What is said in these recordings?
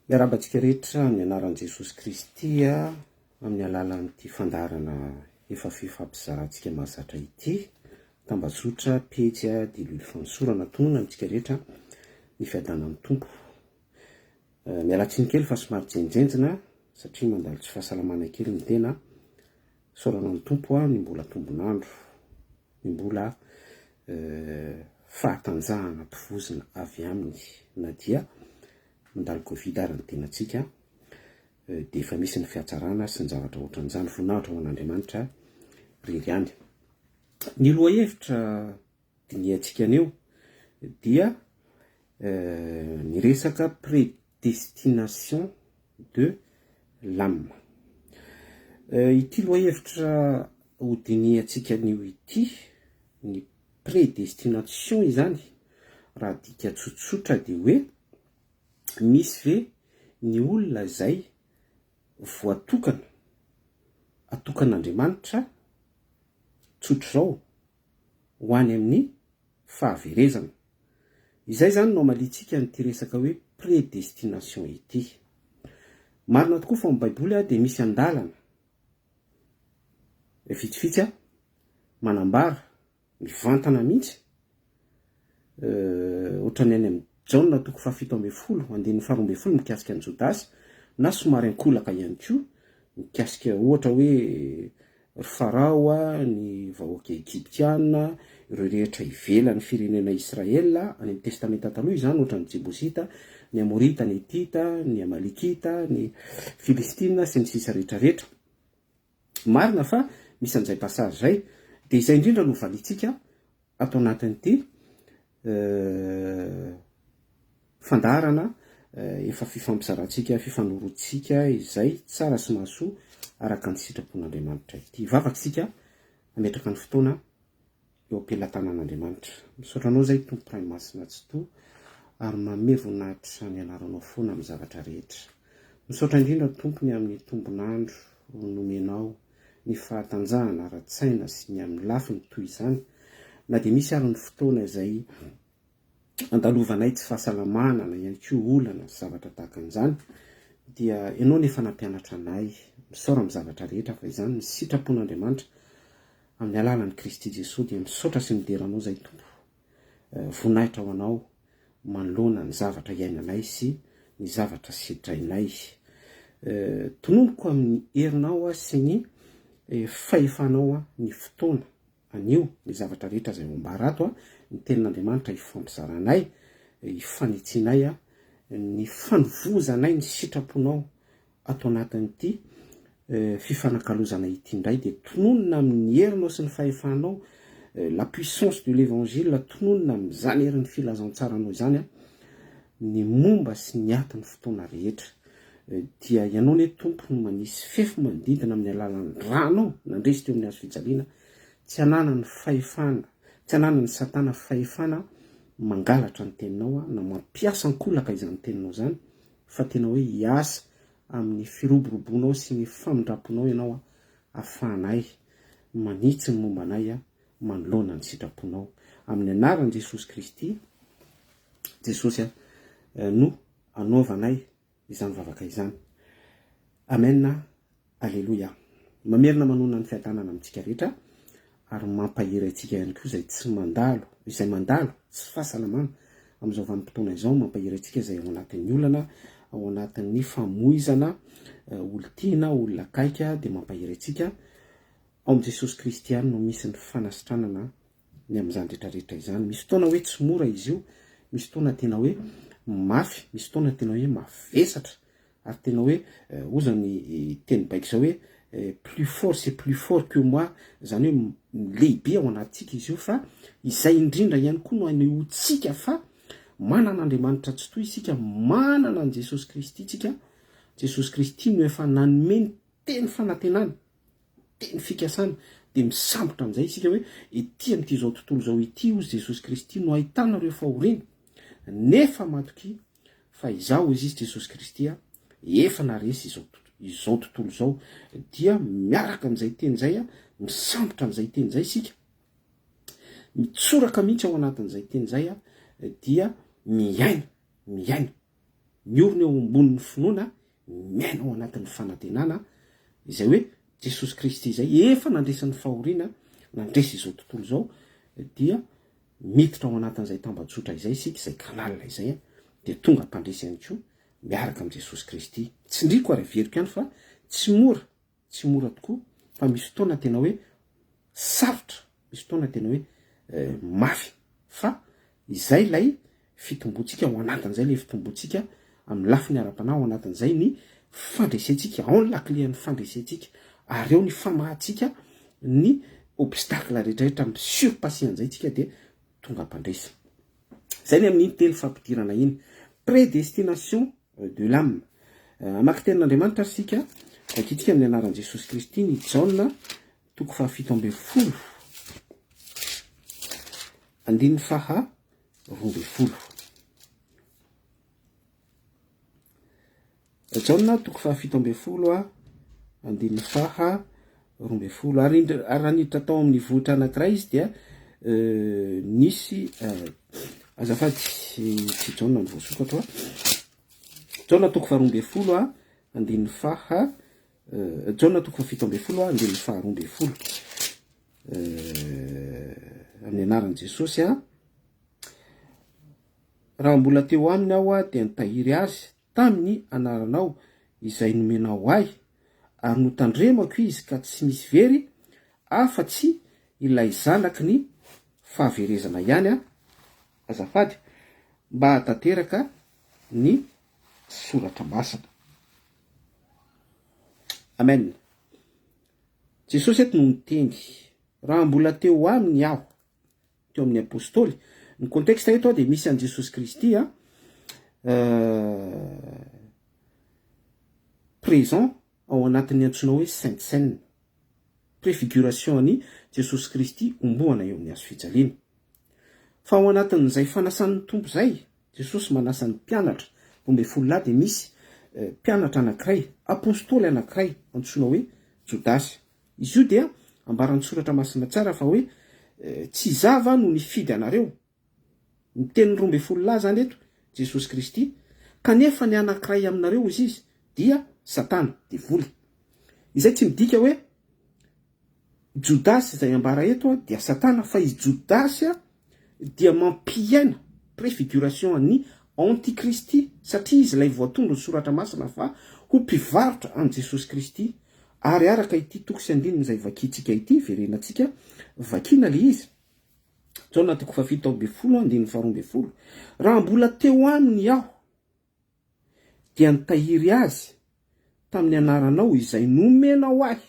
Miarabantsika rehetra amin'ny anaran'i Jesosy Kristy amin'ny alalan'ity fandarana efa fifampizarantsika mahazatra ity. Tambazotra pejy diloilo fansorana tonona amintsika rehetra ny fiadana amin'ny tompo. Mialatsiny kely fa somary jenjenjina satria mandalo tsy fahasalamana kely ny tena. Saorana amin'ny tompo ny mbola tombonandro, ny mbola fahatanjahana tovozina avy aminy na dia mandalo Covid ary ny tenantsika dia efa misy ny fiatsarana sy ny zavatra ohatran'izany voninahitra ho an'Andriamanitra ririhany. Ny lohahevitra diniantsika anio dia ny resaka prédestination de l'âme. Ity lohahevitra ho diniantsika anio ity, ny prédestination izany, raha dika tsotsotra dia hoe misy ve ny olona izay voatokana atokan'Andriamanitra tsotr'izao ho any amin'ny fahaverezana. Izay zany no amalitsika n'ity resaka hoe prédestination ity. Marina tokoa fa amin'ny Baiboly dia misy andalana vitsivitsy manambara mivantana mihitsy ohatrany any amin'ny Jaona 7:10 andininy 12 mikasika ny Jodasy, na somary ankolaka ihany koa mikasika ohatra hoe Farao, ny vahoaka Egyptiana, ireo rehetra ivelan'ny firenena Israel any amin'ny testamenta taloha izany, ohatra ny Jebosita, ny Amorita, ny Hitita, ny Amalikita, ny Filistina sy ny sisa rehetrarehetra. Marina fa misy an'izay passage zay, dia izay indrindra no valitsika atao anatin'ity fandarana efa fifampizarantsika, fifanorotsika izay tsara sy mahasoa araka ny sitrapon'Andriamanitra ity. Vavaksika ametraka ny fotoana eo am-pelatanan'Andriamanitra. Misaotranao zay Tompo Ray Masina tsy to ary manome voninahitra ny anaranao foana amin'ny zavatra rehetra. Misaotra indrindra Tompony amin'ny tombonandro nomenao, ny fahatanjahana ara-tsaina sy ny amin'ny lafiny toy izany, na dia misy ary ny fotoana izay andalovanay tsy fahasalamana na ihany koa olana zavatra tahaka an'izany, dia ianao nefa nampianatra anay misaora amin'ny zavatra rehetra fa izany ny sitrapon'Andriamanitra amin'ny alalan'i Kristy Jesosy. Dia misaotra sy mideranao zay Tompo, voninahitra ho anao manoloana ny zavatra iainanay sy ny zavatra sitrainay. Tonomoko amin'ny herinao sy ny fahefanao ny fotoana anio ny zavatra rehetra izay ombara ato, ny tenin'Andriamanitra ifampizaranay, ifanitsinay, ny fanovozanay ny sitraponao ato anatin'ity fifanakalozana ity indray. Dia tononona amin'ny herinao sy ny fahefanao, la puissance de l'évangile, tononona amin'izany herin'ny filazantsaranao izany ny momba sy ny atin'ny fotoana rehetra. Dia ianao ne Tompo no manisy fefy manodidina amin'ny alalan'ny ranao nandresy teo amin'ny hazo fijaliana, tsy hananany fahefana, tsy hananany Satana fahefana mangalatra ny teninao na mampiasa ankolaka izany teninao zany, fa tena hoe hiasa amin'ny firoborobonao sy ny famindraponao ianao ahafahanay manitsy ny momba anay manoloana ny sitraponao. Amin'ny anaran'i Jesosy Kristy, Jesosy no anaovanay izany vavaka izany. Amen. Alleluia. Mamerina manona ny fiadanana amintsika rehetra ary mampahiry antsika ihany koa izay tsy mandalo, izay mandalo tsy fahasalamana amin'izao vanim-potoana izao, mampahiry antsika izay ao anatin'ny olana, ao anatin'ny famoizana, olontiana, olona kaika, dia mampahiry antsika ao amin'i Jesosy Kristy ihany no misy ny fanasitranana ny amin'izany rehetrarehetra izany. Misy fotoana hoe tsy mora izy io, misy fotoana tena hoe mafy, misy fotoana tena hoe mavesatra, ary tena hoe oza ny teny baika izao hoe plus fort c'est plus fort que moi, zany hoe lehibe ao anatsika izy io, fa izay indrindra ihany koa no anehoantsika fa manana Andriamanitra tsy toy isika, manana an' Jesosy Kristy tsika. Jesosy Kristy no efa nanome ny teny fanantenana, teny fikasana, dia misambotra amin'izay isika hoe ety amin'ity zao tontolo zao ity ozy Jesosy Kristy no ahitana ireo fahoriana, nefa matoky fa izaho izy Jesosy Kristy efa naresy izao tontolo zao. Dia miaraka amin'izay teny zay, misambotra amin'izay teny zay isika, mitsoraka mihitsy ao anatin'izay teny zay, dia miaina miorona eo ambonin'ny finoana miaina ao anatin'ny fanantenana izay hoe Jesosy Kristy zay efa nandresan'ny fahoriana nandresa izao tontolo zao dia miditra ao anatin'izay tambajotra izay isika izay kanalina izay de tonga mpandresy ihany koa miaraka am' Jesosy Kristy tsindriko ary veriko ihany fa tsy mora tokoa fa misy fotoana tena hoe sarotra misy fotoana tena hoe mafy fa izay lay fitomboantsika ao anatin'izay le fitomboantsika amin'ny lafiny ara-panahy ao anatin'izay ny fandresentsika ao ny lakilian'ny fandresentsika ary eo ny famahantsika ny obstacle rehetrarehetra amin'ny surpassen'izay tsika de tonga mpandresa zay ny amin'ny telo fampidirana iny prédestination de l'âme amaky tenin'Andriamanitra sika vakitsika amin'ny anaran'i Jesosy Kristy ny Jaona 7:12 andininy faha 12 Jaona 7:12 andininy faha 12 ary raha niditra tao amin'ny vohitra anankiray izy dia nisy azafady tsy Jaona ny voasokatra Jaona 7:12 andininy faha Jaona 7:12 andininy faha 12 amin'ny anaran'i Jesosy raha mbola teo aminy aho dia nitahiry azy tamin'ny anaranao izay nomenao ahy ary notandremako izy ka tsy misy very afa-tsy ilay zanaky ny fahaverezana ihany azafady mba hatateraka ny soratra masina. Amen. Jesosy eto no miteny raha mbola teo aminy aho teo amin'ny apôstôly ny contexte eto dia misy an Jesosy Kristy présent ao anatin'ny antsoina hoe Sainte Seine préfiguration any Jesosy Kristy omboana eo amin'ny hazo fijaliana fa ao anatin'izay fanasan'ny tompo zay Jesosy manasa ny mpianatra 12 dia misy mpianatra anankiray apôstôly anankiray antsoina hoe Jodasy izy io dia ambaran'ny soratra masina tsara fa hoe tsy zava no nifidy anareo ny tenin'ny 12 zany eto Jesosy Kristy kanefa ny anankiray aminareo izy dia Satana diavoly izay tsy midika hoe Jodasy izay ambara eto dia Satana fa izy Jodasy dia mampiaina préfiguration ny antikristy satria izy lay voatondro ny soratra masina fa ho mpivarotra an Jesosy Kristy ary araka ity toko sy andininy izay vakintsika ity verenantsika vakina le izy Jaona 7:12 andininy faha 12 raha mbola teo aminy aho dia nitahiry azy tamin'ny anaranao izay nomenao ahy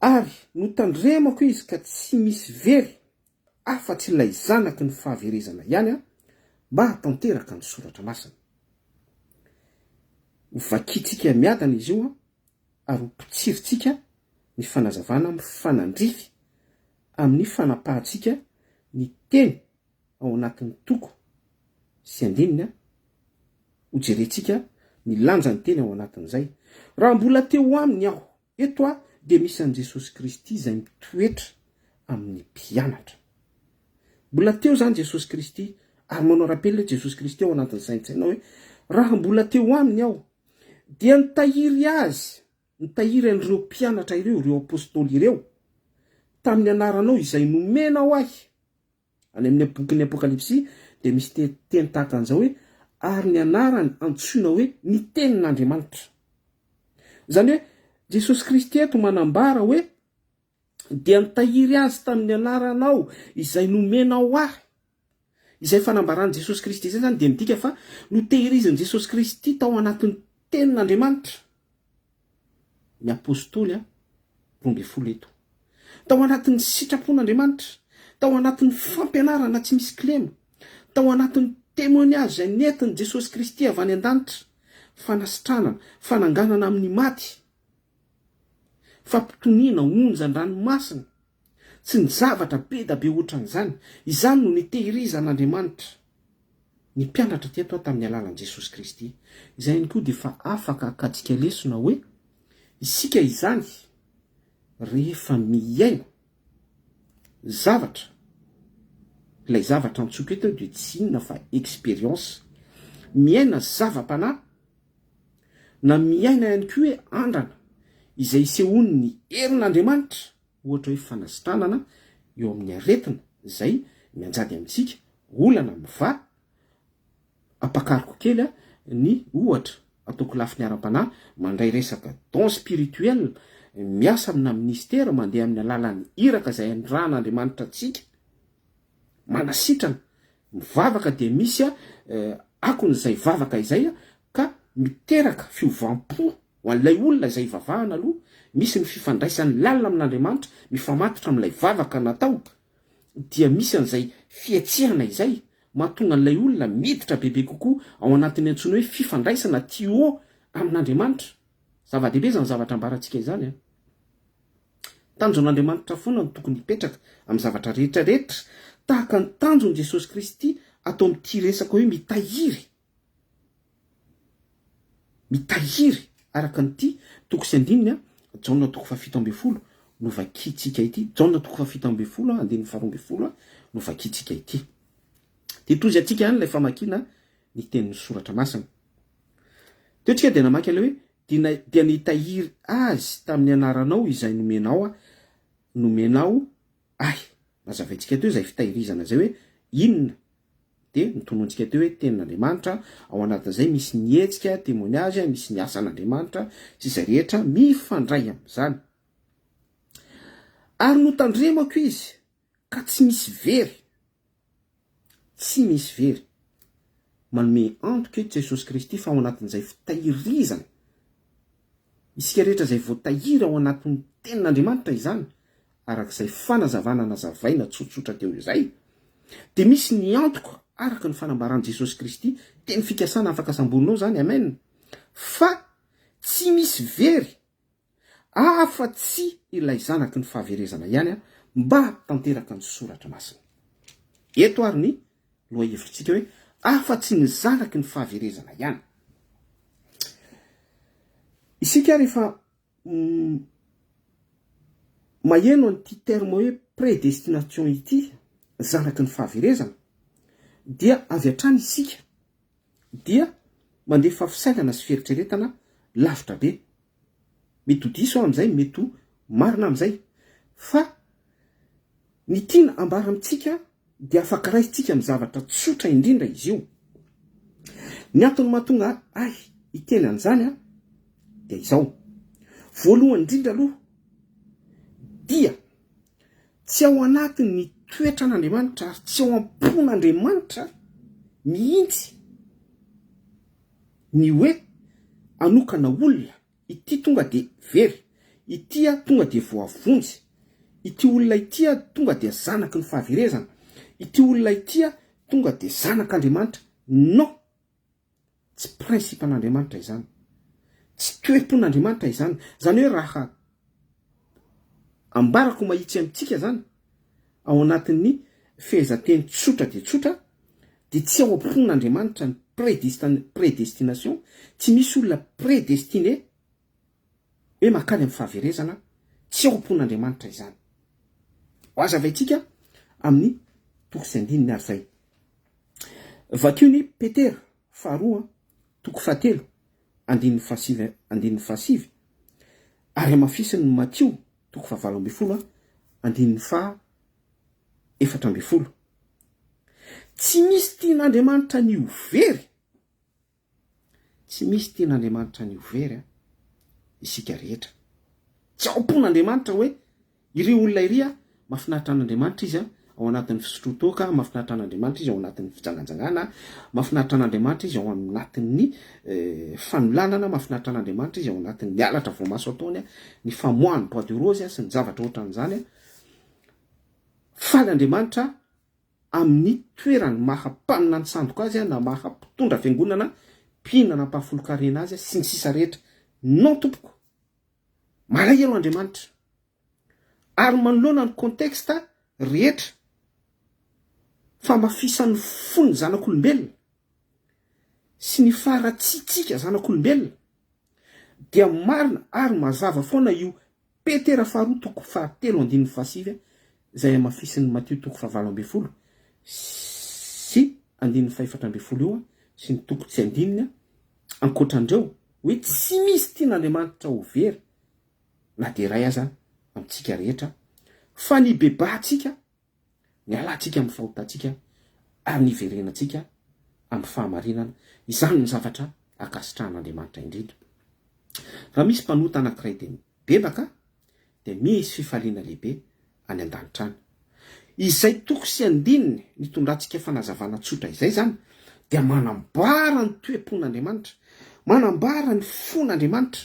ary notandremako izy ka tsy misy very afa-tsy ilay zanaky ny fahaverezana ihany mba hatanteraka ny soratra masina. Vakitsika miadana izy io ary hopitsirintsika ny fanazavana mifanandrify amin'ny fanapahantsika ny teny ao anatin'ny toko sy andininy hojerentsika ny lanjany teny ao anatin'izay raha mbola teo aminy aho eto dia misy an Jesosy Kristy izay mitoetra amin'ny mpianatra mbola teo zany Jesosy Kristy ary manao rappel Jesosy Kristy ao anatin'ny saintsaina hoe raha mbola teo aminy aho dia nitahiry azy nitahiry an'ireo mpianatra ireo ireo apôstôly ireo tamin'ny anaranao izay nomenao ahy any amin'ny bokin'ny Apokalipsy dia misy teny tahaka an'izao hoe ary ny anarany antsoina hoe ny tenin'Andriamanitra zany hoe Jesosy Kristy eto manambara hoe dia nitahiry azy tamin'ny anaranao izay nomenao ahy izay fanambarany Jesosy Kristy zay zany dia midika fa notehiriziny Jesosy Kristy tao anatin'ny tenin'Andriamanitra ny apôstôly 12 eto tao anatin'ny sitrapon'Andriamanitra tao anatin'ny fampianarana tsy misy kilema tao anatin'ny témoignage izay nentin'i Jesosy Kristy avy any an-danitra fanasitranana fananganana amin'ny maty fampitoniana onjan-dranomasina tsy ny zavatra be da be ohatran'izany izany no nitehirizan'Andriamanitra ny mpianatra teto tamin'ny alalan'i Jesosy Kristy izay ihany koa dia fa afaka akatsika lesona hoe isika izany rehefa miaina zavatra ilay zavatra antsoiko eto dia tsy inona fa expérience. Miaina zava-panahy na miaina ihany koa hoe andrana izay sehoany ny herin'Andriamanitra, ohatra hoe fanasitranana eo amin'ny aretina izay mianjady amintsika, olana miva ampakariko kely ny ohatra ataoko lafiny aram-panahy mandray resaka don spirituel, miasa amina ministera, mandeha amin'ny alalan'ny iraka izay andran'Andriamanitra antsika, manasitrana mivavaka dia misy akon'izay vavaka izay ka miteraka fiovampo ho an'ilay olona izay vavahana aloha. Misy ny fifandraisan'ny lalina amin'Andriamanitra mifamatotra amin'ilay vavaka natao, dia misy an'izay fiatsehana izay mahatonga an'ilay olona miditra bebe kokoa ao anatin'ny antsoina hoe fifandraisana tio amin'Andriamanitra. Zava-dehibe zany zavatra ambarantsika izany. Tanjon'Andriamanitra foana no tokony hipetraka amin'ny zavatra rehetra rehetra, tahaka ny tanjon'i Jesosy Kristy atao amin'ity resaka hoe mitahiry araka nyity toko sy andininy Jaona toko 7:10 no vakiantsika ity. Jaona toko 7:10 andininy 12 no vakiantsika ity. Dia tozy antsika ihany ilay famakiana ny tenin'ny soratra masina. Teo tsika dia namaky ilay hoe dia nitahiry azy tamin'ny anaranao izay nomenao ahy. Mazavaintsika teo izay fitahirizana zay hoe inona. Dia nitonontsika teo hoe tenin'Andriamanitra, ao anatin'izay misy ny hetsika, témoignage, misy ny asan'Andriamanitra sy izay rehetra mifandray amin'izany. Ary notandremako izy ka tsy misy very manome antoka eto Jesosy Kristy fa ao anatin'izay fitahirizana isika rehetra izay voatahiry ao anatin'ny tenin'Andriamanitra izany, arak'izay fanazavana nazavaina tsotsotra teo izay, dia misy ny antoka araka ny fanambaran'i Jesosy Kristy, teny fikasana afaka samboninao zany, amen. Fa tsy misy very afa-tsy ilay zanaky ny fahaverezana ihany mba tanteraka ny soratra masina. Eto ary ny lohahevitsika hoe afa-tsy ny zanaky ny fahaverezana ihany. Isika rehefa maheno an'ity terme hoe prédestination ity, zanaky ny fahaverezana, dia avy hatrany isika dia mandefa fisailana sy fieritreretana lavitra be. Mety ho diso amin'izay, mety ho marina amin'izay, fa ny tiana ambara amintsika dia afaka raisintsika amin'ny zavatra tsotra indrindra izy io. Ny antony mahatonga hiteny an'izany dia izao. Voalohany indrindra aloha dia tsy ao anatin' ny toetra an'Andriamanitra ary tsy ao am-pon'Andriamanitra mihitsy ny hoe anokana olona ity tonga dia very, ity tonga dia voavonjy, ity olona ity tonga dia zanaky ny fahaverezana, ity olona ity tonga dia zanak'Andriamanitra. Non, tsy principe-n'Andriamanitra izany, tsy toepon'Andriamanitra izany. Zany hoe raha ambarako mahitsy amintsika zany ao anatin'ny fehezanteny tsotra dia tsotra, dia tsy ao am-pon'Andriamanitra ny prédestination. Tsy misy olona prédestiné hoe makany amin'ny fahaverezana, tsy ao am-pon'Andriamanitra izany. Azavaintsika amin'ny toko sy andininy ary zay. Vakio ny Petera 2:7 andininy 7, ary amafisiny ny Mattio 7:12 14. Tsy misy tian'Andriamanitra ny overy, isika rehetra. Tsy ao am-pon'Andriamanitra hoe ireo olona iry mahafinaritra an'Andriamanitra izy ao anatin'ny fisotrotoka, mahafinaritra an'Andriamanitra izy ao anatin'ny fijanganjangana, mahafinaritra an'Andriamanitra izy ao anatin'ny fanolanana, mahafinaritra an'Andriamanitra izy ao anatin'ny mialatra voamaso ataony, ny famoahany bois de rose sy ny zavatra ohatran'izany. Faly Andriamanitra amin'ny toerany mahapanina ny sandoka azy na mahampitondra fiangonana, mpihinana mpahafolokarena azy sy ny sisa rehetra. Non tompoko, malahelo Andriamanitra ary manoloana ny contexte rehetra famafisan'ny fony zanak'olombelona sy ny faratsitsika zanak'olombelona dia marina ary mazava foana io Petera 2:7 izay amafisin'ny Mattio 7:12 sy 450 io sy ny toko tsy andinina ankoatrandreo hoe tsy misy tian'Andriamanitra ho very na de ray aza amintsika rehetra fa ny bebatsika ny alantsika amin'ny fahotantsika ary ny verenantsika amin'ny fahamarinana. Izany ny zavatra akasitrahan'Andriamanitra indrindra. Raha misy mpanota anankiray de bebaka de misy fifaliana lehibe any an-danitra any. Izay toko sy andininy nitondrantsika fanazavana tsotra izay zany dia manambara ny toe-pon'Andriamanitra, manambara ny fon'Andriamanitra,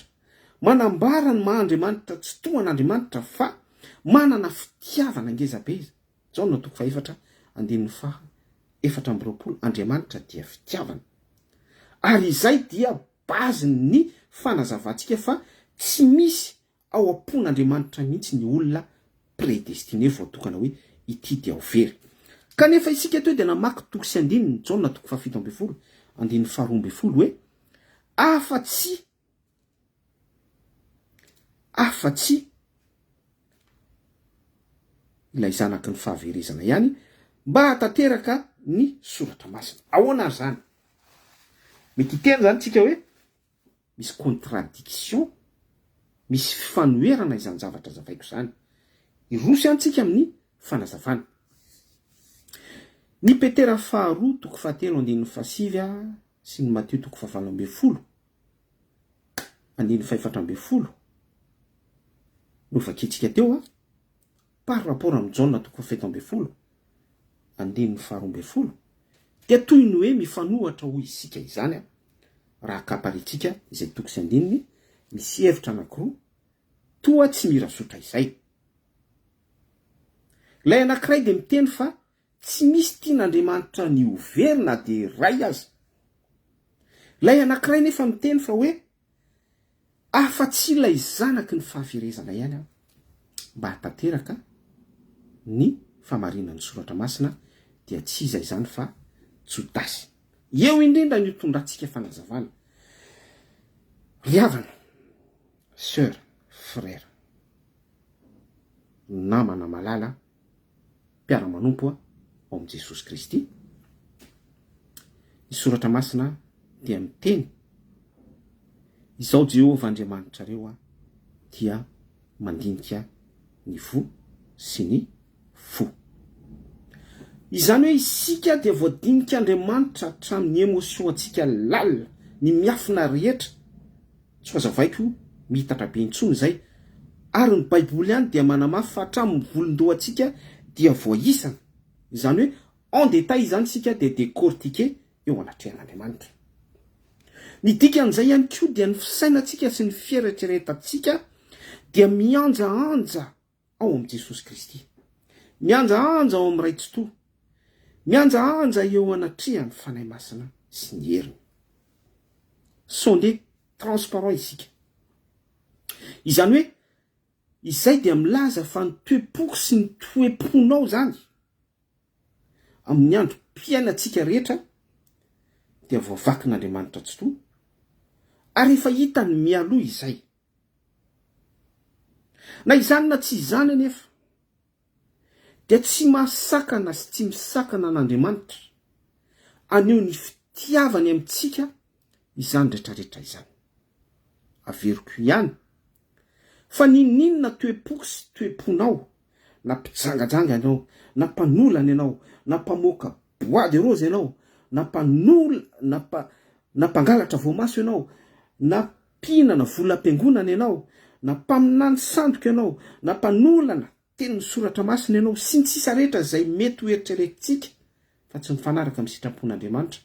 manambara ny maha-Andriamanitra tsy tohan'Andriamanitra fa manana fitiavana ngezabe izy. Jaona toko faha 4:4 Andriamanitra dia fitiavana. Ary izay dia bazin'ny fanazavantsika fa tsy misy ao am-pon'Andriamanitra mihitsy ny olona prédestiné voatokana hoe ity dia ho very. Kanefa isika teo dia namaky toko sy andininy Jaona toko faha 7 andininy faha 12 hoe afa-tsy ilay zanaky ny fahaverezana ihany mba hatateraka ny soratra masina. Ahoana ary zany? Mety hiteny zany tsika hoe misy contradiction, misy fifanoherana izany zavatra zavaiko zany. Irosy antsika amin'ny fanazavana. Ny Petera faha 2 toko faha 3 andininy faha 9 sy ny Matteo toko faha 7 andininy faha 4 no vakitsika teo par rapport amin'ny Jaona toko faha 7 andininy faha 12 dia toy ny hoe mifanohatra ho isika izany raha kaparitsika izay toko sy andininy misy hevitra anankiroa toa tsy mirasotra izay. Lay anankiray de miteny fa tsy misy tian'Andriamanitra ny ho very na de ray aza. Lay anankiray nefa miteny fa hoe afa-tsy ilay zanaky ny fahaverezana ihany mba hatateraka ny famarinan'ny soratra masina dia tsy izay zany fa Jodasy. Eo indrindra ny tondrantsika fanazavana. Riavana, sœur, frère, namana malala, mpiara-manompo ao am' Jesosy Kristy. Ny soratra masina dia miteny izao Jehovah Andriamanitra reo dia mandinika ny vo sy ny fo. Izany hoe isika dia voadinika Andriamanitra hatramin'ny émotion antsika lalina, ny miafina rehetra. Tsy fazavaiko mitatra be intsony zay. Ary ny Baiboly ihany dia manamafy fa hatramin'ny volondohantsika dia voaisana. Izany hoe en détail izany sika dia décortiquer eo anatrehan'Andriamanitra. Ny dikan'izay ihany koa dia ny fisainantsika sy ny fieritreretantsika dia mianja-anja ao am' Jesosy Kristy. Mianja-anja ao am' raitsoto. Mianja-anja eo anatrehany fanahy masina sy ny heriny. Sondé transparent isika. Izany hoe izay dia milaza fa ny toe-poko sy ny toe-ponao zany amin'ny andro mpiainantsika rehetra dia voavakin'Andriamanitra tsy toa. Ary efa hitany mialoha izay. Na izany na tsy izany anefa dia tsy mahasakana sy tsy misakana an'Andriamanitra aneo ny fitiavany amintsika izany rehetrarehetra izany. Averiko ihany fa ninona toe-poko sy toe-ponao, na mpijangajanga ianao, na mpanolana ianao, na mpamoaka bois de rose ianao, na mpangalatra voamaso ianao, na mpihinana volam-piangonana ianao, na mpaminany sandoka ianao, na mpanolana tenin'ny soratra masina ianao, sy ny sisa rehetra izay mety ho eritreretintsika fa tsy mifanaraka amin'ny sitrapon'Andriamanitra,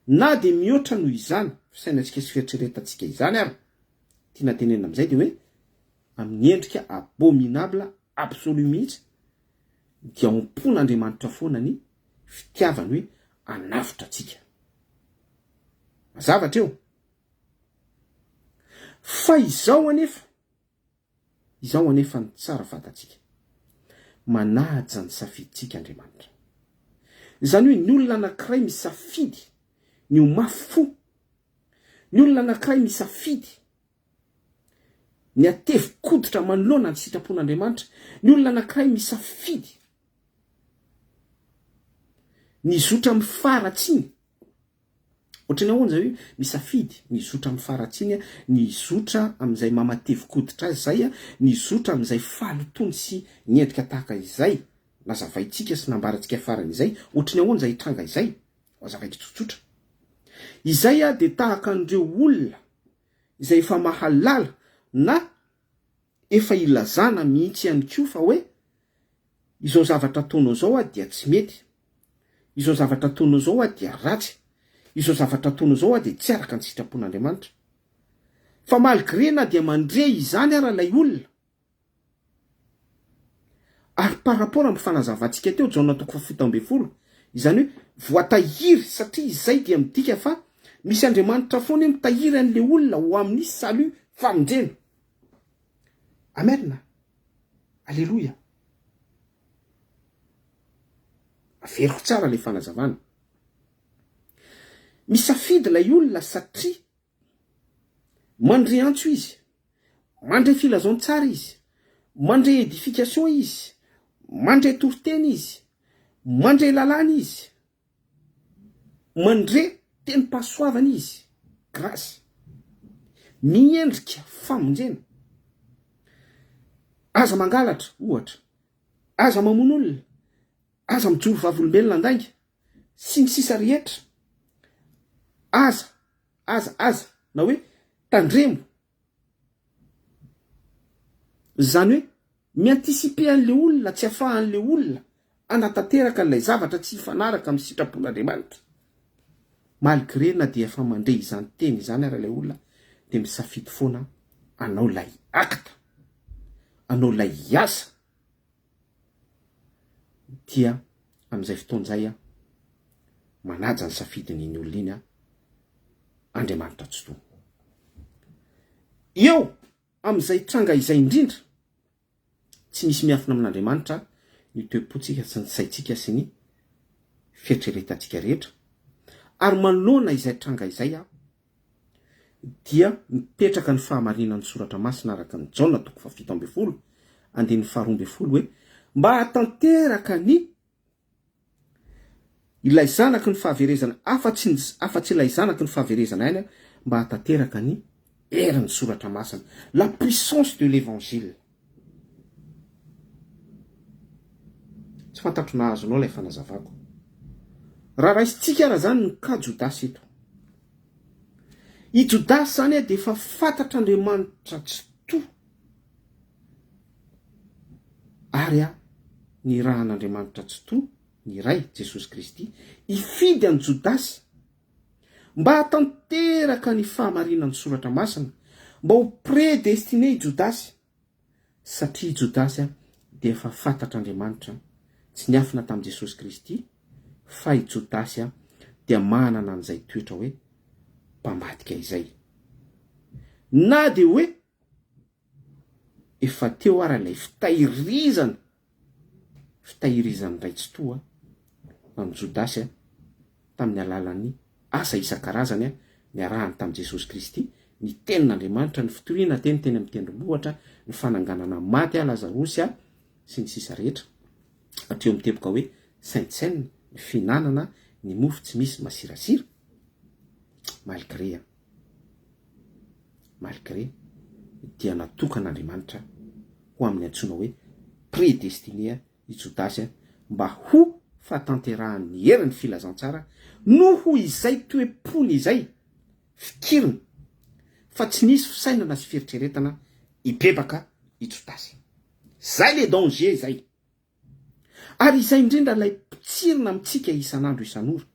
na de mihoatra noho izany fisainantsika sy fieritreretantsika izany ary tiana tenena amin'izay dia hoe amin'ny endrika abominable absolu mihitsy dia ompon'Andriamanitra foana ny fitiavany hoe anavitra antsika. Mazavatra eo. Fa izao anefa ny tsara fantatsika. Manaja ny safiditsika Andriamanitra. Izany hoe ny olona anankiray misafidy ny ho mafy fo. Ny olona anankiray misafidy ny atevy-koditra manoloana ny sitrapon'Andriamanitra. Ny olona anankiray misafidy nizotra mifaratsiny ohatrany ahoana zay hoe misafidy nizotra mifaratsiny nizotra am'izay mamatevy-koditra azy zay nizotra am'izay falotony sy niendrika tahaka izay nazavaitsika sy nambarantsika farany izay ohatrany ahoana zay tranga izay azavaiko tsotsotra izay de tahaka an'ireo olona izay efa mahalala na efa ilazana mihitsy ihany koa fa hoe izao zavatra ataonao zao dia tsy mety, izao zavatra ataonao zao dia ratsy, izao zavatra ataonao zao dia tsy araka ny sitrapon'Andriamanitra. Fa malgré na dia mandre izany ara lay olona. Ary par rapport amin'ny fanazavantsika teo Jaona 17:10, izany hoe voatahiry satria izay dia midika fa misy Andriamanitra foana mitahiry an'le olona ho amin'ny salut famonjena. Amen. Alléluia. Averiko tsara le fanazavana. Misafidy lay olona satria mandre antso izy, mandre filazon tsara izy, mandre édification izy, mandre toroteny izy, mandre lalàna izy, mandre teny pasoavana izy, grâce, miendrika famonjena. Aza mangalatra ohatra, aza mamono olona, aza mijoro vavolombelona andainga, sy ny sisa rehetra, aza na hoe tandremo. Zany hoe miantisipe an'le olona, tsy afahan'le olona anatanteraka an'ilay zavatra tsy hifanaraka amin'ny sitrapon'Andriamanitra. Malgré na dia efa mandre izany teny izany ara ilay olona dia misafidy foana anao lay akta, anao lay asa dia amin'izay fotoan'izay manaja ny safidin'iny olona iny Andriamanitra tsy toa. Eo amin'izay tranga izay indrindra tsy misy miafina amin'Andriamanitra ny toe-pontsika sy ny saitsika sy ny fieritreretantsika rehetra. Ary manoloana izay tranga izay dia mipetraka ny fahamarinan'ny soratra masina araka ny Jaona 17:12 andininy 12 hoe mba hatanteraka ny ilay zanaky ny fahaverezana afa-tsy ilay zanaky ny fahaverezana ihany mba hatanteraka ny erin'ny soratra masina, la puissance de l'évangile. Tsy fantatro nahazonao ilay fanazavako. Raha raisitsika raha zany ny ka Jodasy eto. I Jodasy zany dia efa fantatr'Andriamanitra tsy toa. Ary ny rahan'Andriamanitra tsy toa, ny ray Jesosy Kristy, ifidy an'i Jodasy mba hatanteraka ny fahamarinan'ny soratra masina, mba ho prédestiné i Jodasy, satria Jodasy dia efa fantatr'Andriamanitra tsy niafina tamin'i Jesosy Kristy, fa i Jodasy dia manana an'izay toetra hoe mpambadika izay. Na dia hoe efa teo ara ilay fitahirizany ray tsy toa amin'ny Jodasy tamin'ny alalan'ny asa isan-karazany niarahany tamin'i Jesosy Kristy, ny tenin'Andriamanitra, ny fitoriana teny amin'ny tendrombohitra, ny fananganana maty Lazarosy sy ny sisa rehetra. Ateo miteboka hoe Sainte Seine, ny finanana, ny mofo tsy misy masirasira. Malgré dia natokan'Andriamanitra ho amin'ny antsoina hoe prédestiné i Jodasy mba ho fahatanterahany herin'ny filazantsara noho izay toe-pony izay fikiriny fa tsy nisy fisainana sy fieritreretana ibebaka i Jodasy. Zay le danger zay. Ary izay indrindra lay pitsirina amintsika isan'andro isan'ora.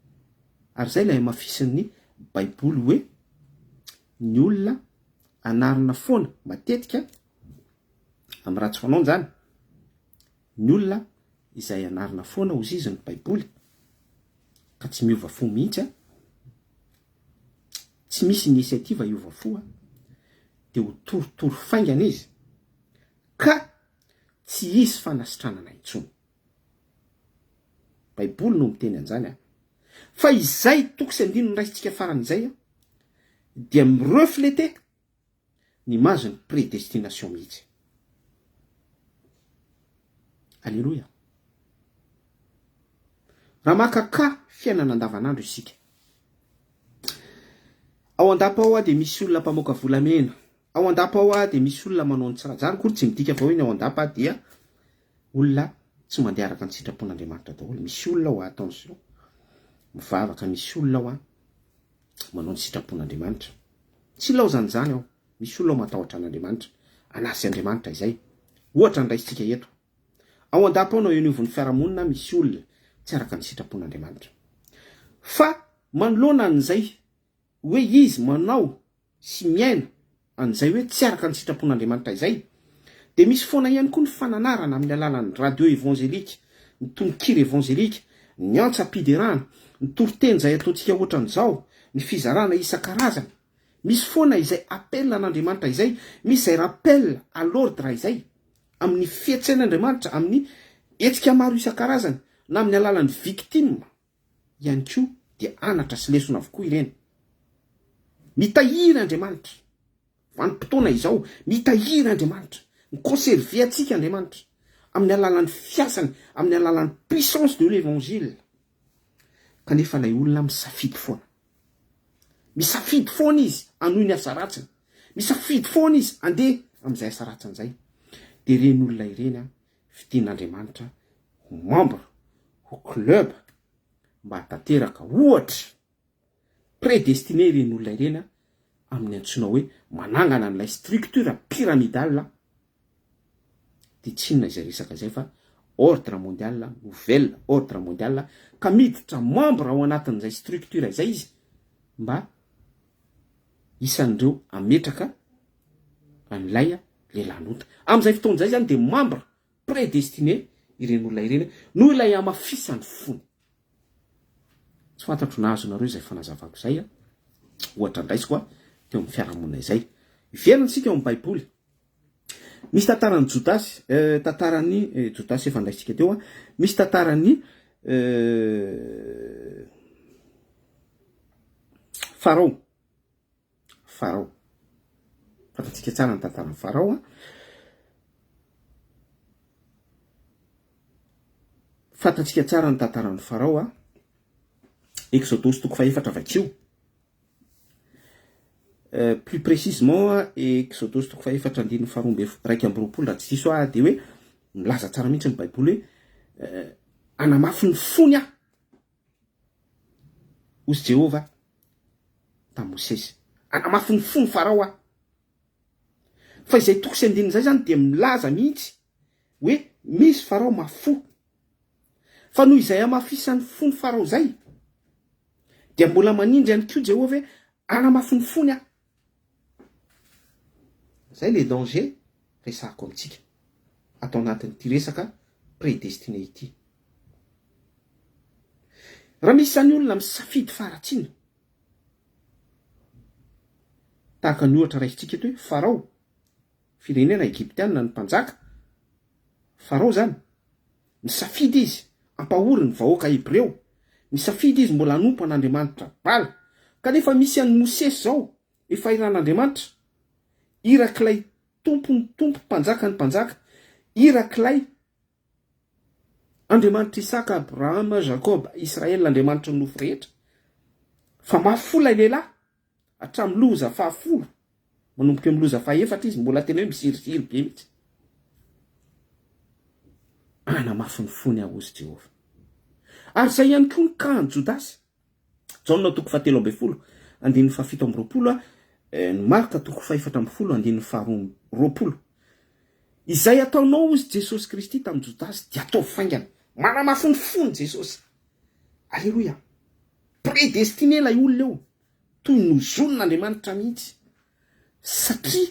Ary zay lay mafisin'ny Baiboly hoe ny olona anarina foana matetika amin'ny ratsy fanaony zany. Ny olona izay anarina foana hozy izy ny Baiboly ka tsy miova fo mihitsy tsy misy inisiativa iova fo dia ho torotoro faingana izy ka tsy hisy fanasitranana intsony. Baiboly no miteny an'izany fa izay toko sy andino ny raisitsika faran'izay dia mirefléter ny mazony prédestination mihitsy. Alléluia. raha makaka fiainana andavanandro isika. Ao andapa ao dia misy olona mpamoaka volamena, ao andapa ao dia misy olona manao ny tsirajary, koa tsy midika fa hoe ny ao andapa dia olona tsy mandeha araka ny sitrapon'Andriamanitra daholo. Misy olona ao attention, mivavaka, misy olona ao manao ny sitrapon'Andriamanitra. Tsy lao zany ao, misy olona ao matahotra an'Andriamanitra, anasy Andriamanitra izay. Ohatra ny raisitsika eto. Ao andapa ao no ianivon'ny fiarahamonina misy olona tsy araka ny sitrapon'Andriamanitra. Fa manoloana an'izay hoe izy manao sy miaina an'izay hoe tsy araka ny sitrapon'Andriamanitra izay, dia misy foana ihany koa ny fananarana amin'ny alalan'ny radio évangélika, ny tononkira évangélika, ny antsa-piderana, ny toriteny izay ataontsika ohatran'izao, ny fizarana isan-karazany. Misy foana izay appel an'Andriamanitra izay, misy izay rappel à l'ordre izay, amin'ny fiantsain'Andriamanitra, amin'ny hetsika maro isan-karazany, na amin'ny alalan'ny victime ihany koa dia anatra sy lesona avokoa ireny. Mitahiry Andriamanitra vanim-potoana izao, mitahiry Andriamanitra, ny conserver antsika Andriamanitra amin'ny alalan'ny fiasany, amin'ny alalan'ny puissance de l'évangile. Kanefa ilay olona misafidy foana. Misafidy foana izy hanohy ny asa ratsiny. Misafidy foana izy andeha amin'izay asa ratsiny izay. Dia ireny olona ireny fidin'Andriamanitra ho membre ho club mba tanteraka ohatra prédestiné ireny olona ireny amin'ny antsoina hoe manangana n'ilay structure pyramidale, dia tsy inona izay resaka izay fa ordre mondial, nouvelle ordre mondial, ka miditra membre ao anatin'izay structure izay izy mba isan'ireo ametraka an'ilay lehilahinota. Amin'izay fotoana izay zany dia membre prédestiné ireny olona ireny noho ilay amafisany fony. Tsy fantatro nahazo nareo izay fanazavako izay ohatra andraisiko teo amin'ny fiarahamonina izay. Iverina isika eo amin'ny Baiboly. Misy tantaran'ny Jodasy, tantaran'ny Jodasy efa andraisitsika teo misy tantaran'ny Farao. Fantatsika tsara ny tantaran'ny Farao Fantatsika tsara ny tantaran'ny Farao Exodus toko faefatra vakio. Plus précisément Exodus toko faefatra andininy faharoa raiky amby roapolo raha tsy diso dia hoe milaza tsara mihitsy ny Baiboly hoe anamafy ny fony hozy Jehova tamin'i Mosesy. Anamafy ny fony Farao fa izay toko sy andininy izay zany dia milaza mihitsy hoe misy Farao mafo. Fa noho izay amafisany fony Farao zay dia mbola manindry ihany koa Jehova hoe anamafy ny fony Zay le danger resako amintsika atao anatin'ity resaka prédestiné ity. Raha misy izany olona misafidy faharatsiana, tahaka ny ohatra raisitsika eto hoe Farao, firenena Egyptiana ny mpanjaka. Farao zany misafidy izy ampahory ny vahoaka Hebreo, misafidy izy mbola hanompo an'Andriamanitra bala. Kanefa misy an'ny Mosesy zao efa iran'Andriamanitra, irak'ilay tompo mpanjaka ny mpanjaka, irak'ilay Andriamanitra Isaka, Abrahama, Jacob, Israel, Andriamanitra ny nofo rehetra. Fa mafy ilay lehilahy hatramin'ny loza fahafolo manomboka amin'ny loza fahaefatra izy mbola tena hoe misiriziry be mihitsy. Anamafy ny fony hozy Jehova. Ary izay ihany koa ny kahan'i Jodasy. Jaona toko fahatelo ambin'ny folo andininy fahafito amby roapolo, ny Marka toko fahaefatra amby folo andininy faharoa roapolo. Izay ataonao hozy Jesosy Kristy tamin'i Jodasy dia atao faingana. Manamafy ny fony Jesosy. Alleluia. Prédestiné ilay olona eo toy nozon'Andriamanitra mihitsy. Satria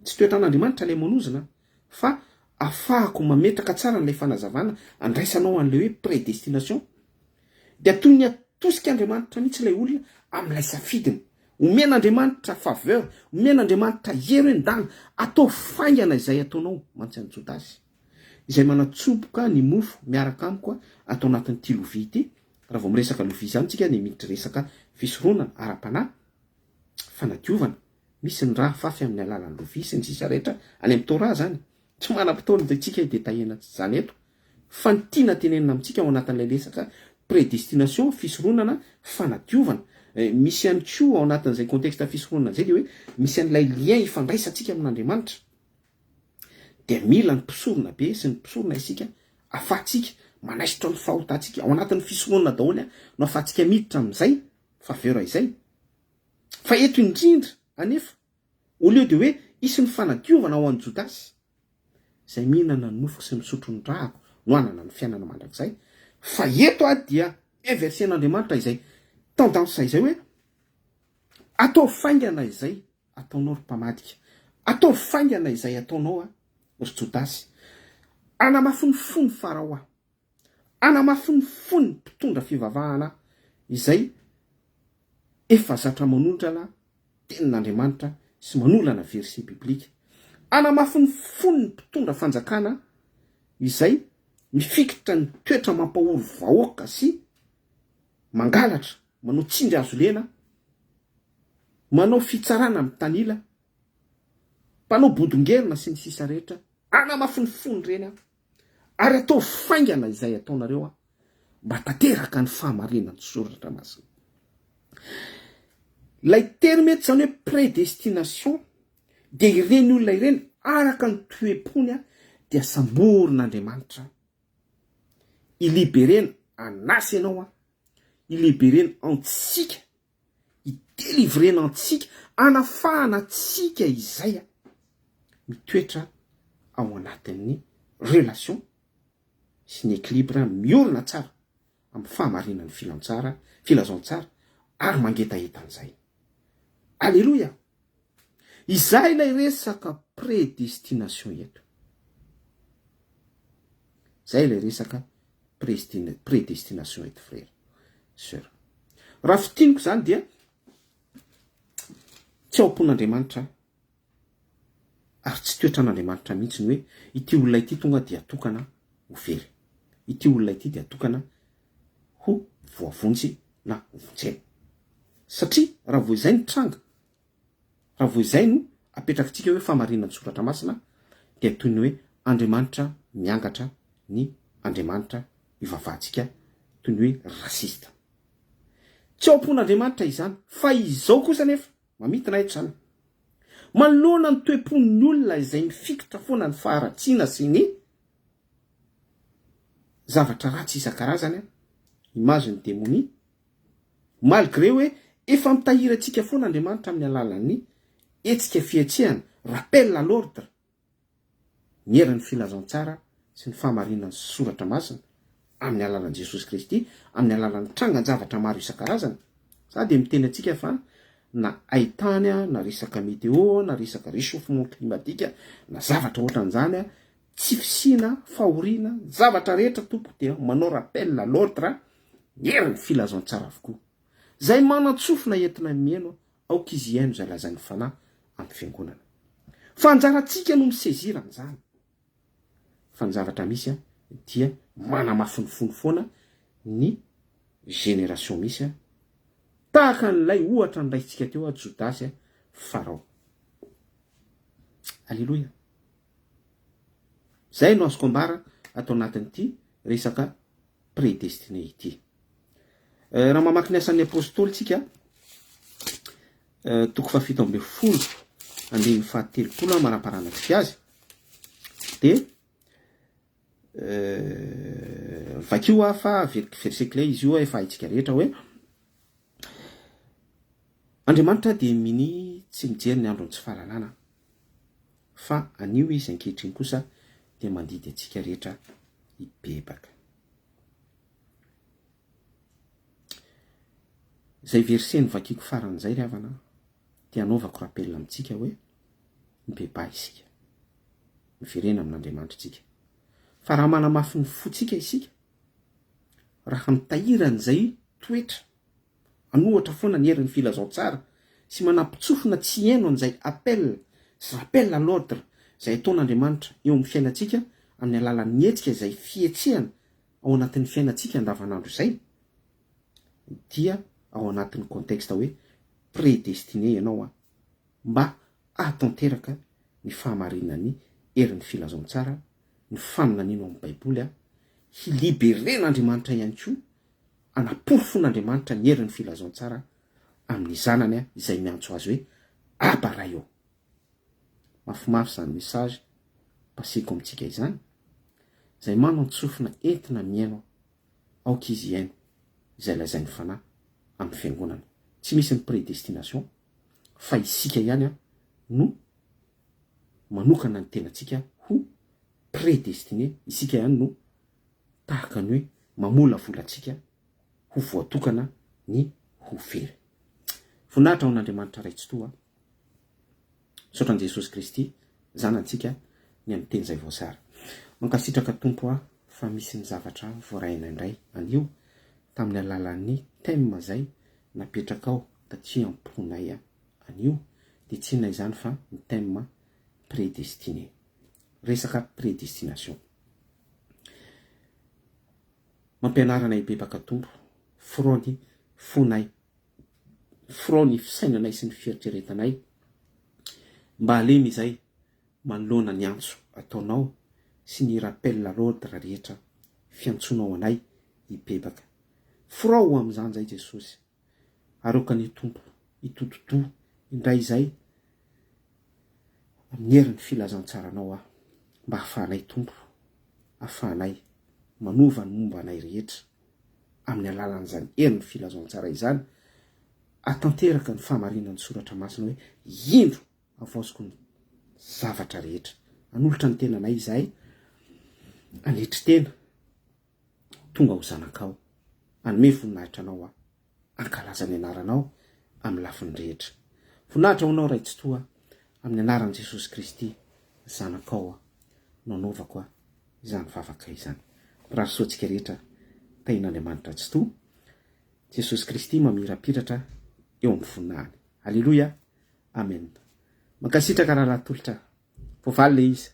tsy toetran'Andriamanitra ilay manozona fa afahako mametraka tsara n'ilay fanazavana andraisanao an'ilay hoe prédestination. Dia toy ny atosika Andriamanitra mihitsy ilay olona amin'ilay safidiny. Omen'Andriamanitra faveur, omen'Andriamanitra hery endana, atao faingana izay ataonao mantsy an'i Jodasy. Izay manatsoboka ny mofo miaraka amiko atao anatin'ity lovia ity. Raha vao miresaka lovia izany tsika dia miditra resaka fisoronana, ara-panahy, fanadiovana. Misy ny raha fafy amin'ny alalan'ny lovia sy ny sisa rehetra any amin'ny Torah zany. Tsy manam-potoana dia tsika detahena zany eto. Fa ny tiana tenenina amintsika ao anatin'ilay resaka prédestination fisoronana fanadiovana. Misy ihany koa ao anatin'izay contexte fisoronana zay le hoe misy an'ilay lien ifandraisantsika amin'Andriamanitra. De mila ny mpisorona be sy ny mpisorona isika afatsika manaisitra ny fahotantsika ao anatin'ny fisoronana daholo no afatsika miditra amin'izay faveur izay. Fa eto indrindra anefa au lieu de hoe isy ny fanadiovana ao an'ny Jodasy izay mihinana ny nofo sy misotro ny drako no anana ny fiainana mandrakizay, fa eto dia eversen'Andriamanitra izay tendance izay hoe atao faingana izay ataonao ry mpamadika, atao faingana izay ataonao ry Jodasy, anamafiny Farao, anamafiny mpitondra fivavahana izay efa zatra manondrana tenin'Andriamanitra sy manolana verset biblika, anamafiny mpitondra fanjakana izay mifikitra ny toetra mampahory vahoaka sy mangalatra, manao tsindry azo lena, manao fitsarana amin'ny tanila, mpanao bodongerina sy ny sisa rehetra, anamafiny reny ary atao faingana izay ataonareo mba tanteraka ny fahamarinan'ny soratra masina. Lay terme eto zany hoe prédestination de ireny olona ireny araka ny toe-pony dia samborin'Andriamanitra iliberena anasy ianao, iliberena antsika, idelivrena antsika, anafahana antsika izay mitoetra ao anatin'ny relation sy ny équilibre miorina tsara amin'ny fahamarinan'ny filazantsara ary mangetahetan'izay. Alléluia. Izay ilay resaka prédestination eto. Izay ilay resaka prédestination eto frère, sœur. Raha fitiniko zany dia tsy aompon'Andriamanitra ary tsy toetran'Andriamanitra mihitsy ny hoe ity olona ity tonga dia tokana ho very, ity olona ity dia tokana ho voavonjy na vonjena. Satria raha vo izay ny tranga, raha vo izay no apetrakitsika hoe fahamarinan'ny soratra masina, dia toy ny hoe Andriamanitra miangatra ny Andriamanitra ivavahantsika, toy ny hoe rasista. Tsy aompon'Andriamanitra izany, fa izao kosa nefa mamintana eto zany. Manoloana ny toe-pon'ny olona izay mifikitra foana ny faharatsiana sy ny zavatra ratsy isan-karazany, image ny démonie, malgré hoe efa mitahirantsika foana Andriamanitra amin'ny alalan'ny etsika fietsehana, rappel à l'ordre, ny herin'ny filazantsara sy ny fahamarinan'ny soratra masina amin'ny alalan'i Jesosy Kristy, amin'ny alalan'ny trangan-javatra maro isan-karazany. Sady miteny antsika fa na haitany, na resaka météo, na resaka réchauffement climatique, na zavatra ohatran'izany, tsy fisina, fahoriana, zavatra rehetra tompo dia manao rappel à l'ordre, ny herin'ny filazantsara avokoa. Zay manatsofina entina mieno aoka izy iaino izay lazan'ny fanahy amin'ny fiangonana. Fa anjarantsika no misezira an'izany. Fa ny zavatra misy dia manamafiny foana ny génération misy, tahaka n'ilay ohatra ny raisitsika teo Jodasy, Farao. Alléluia. Zay no azoko ambara atao anatin'ity resaka prédestiné ity. Raha mamaky ny asan'ny apôstôly tsika, toko fafito amby folo andiny fahatelopolo manaparanatsika azy, de vakio fa verset clé izy io efa haitsika rehetra hoe Andriamanitra dia mini tsy mijery ny androny tsy fahalalana, fa anio izy ankehitriny kosa dia mandidy antsika rehetra hibebaka. Zay verset ny vakiko faran'izay ry havana dia anaovako rappel amintsika hoe mibeba isika, miverena amin'Andriamanitra tsika. Fa raha manamafy ny fotsika isika, raha mitahiran'izay toetra, anohatra foana ny herin'ny filazantsara sy manampitsofina tsy haino an'izay appel sy rappel à l'ordre izay ataon'Andriamanitra eo amin'ny fiainantsika amin'ny alalan'ny hetsika izay fietsehana ao anatin'ny fiainantsika andavanandro izay, dia ao anatin'ny contexte hoe prédestiné ianao mba ahatanteraka ny fahamarinan'ny herin'ny filazantsara, ny faminaniana amin'ny baiboly, hiliberen'Andriamanitra ihany koa anapory fon'Andriamanitra ny herin'ny filazantsara amin'ny zanany izay miantso azy hoe Aba eo. Mafimafy zany mesazy pasiko amintsika izany, izay manao tsofina entina miaino aoka izy iaino izay lazainy fanahy amin'ny fiangonana. Tsy misy ny prédestination fa isika ihany no manokana ny tenantsika ho prédestiné. Isika ihany no tahaka ny hoe mamola volantsika ho voatokana ny ho very. Voninahitra ho an'Andriamanitra raitsy toa sotran Jesosy Kristy zanantsika ny amin'ny teny zay voasara. Mankasitraka tompo fa misy ny zavatra voaraina indray anio tamin'ny alalan'ny thème zay napetraka ao taty amponay anio, de tsy inona izany fa ny thème prédestiné, resaka prédestination. Mampianarana bebaka tompo frony fonay, frony fisainanay sy ny fieritreretanay mba alemy izay manoloana ny antso ataonao sy ny rappel l'ordre rehetra fiantsonao anay ibebaka. Frao amin'izany zay Jesosy, aroka ny tompo itototo indray izay amin'ny herin'ny filazantsaranao mba hafahanay tompo, hafahanay manova ny momba anay rehetra amin'ny alalan'izany herin'ny filazantsara izany, atanteraka ny fahamarinan'ny soratra masina hoe indro avaoziko ny zavatra rehetra. Anolotra ny tenanay izahay, anetry tena tonga ho zanakao, anome voninahitra anao ankalaza ny anaranao amin'ny lafiny rehetra. Voninahitra honao raitsy toa amin'ny anaran'i Jesosy Kristy zanakao nanaovako izany vavaka izany. Rahasoantsika rehetra tain'Andriamanitra tsy to, Jesosy Kristy mamirapiratra eo amin'ny voninahiny. Alleluia, amen. Mankasitraka raha latolotra, voavaly le izy,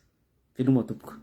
veloma tompoko.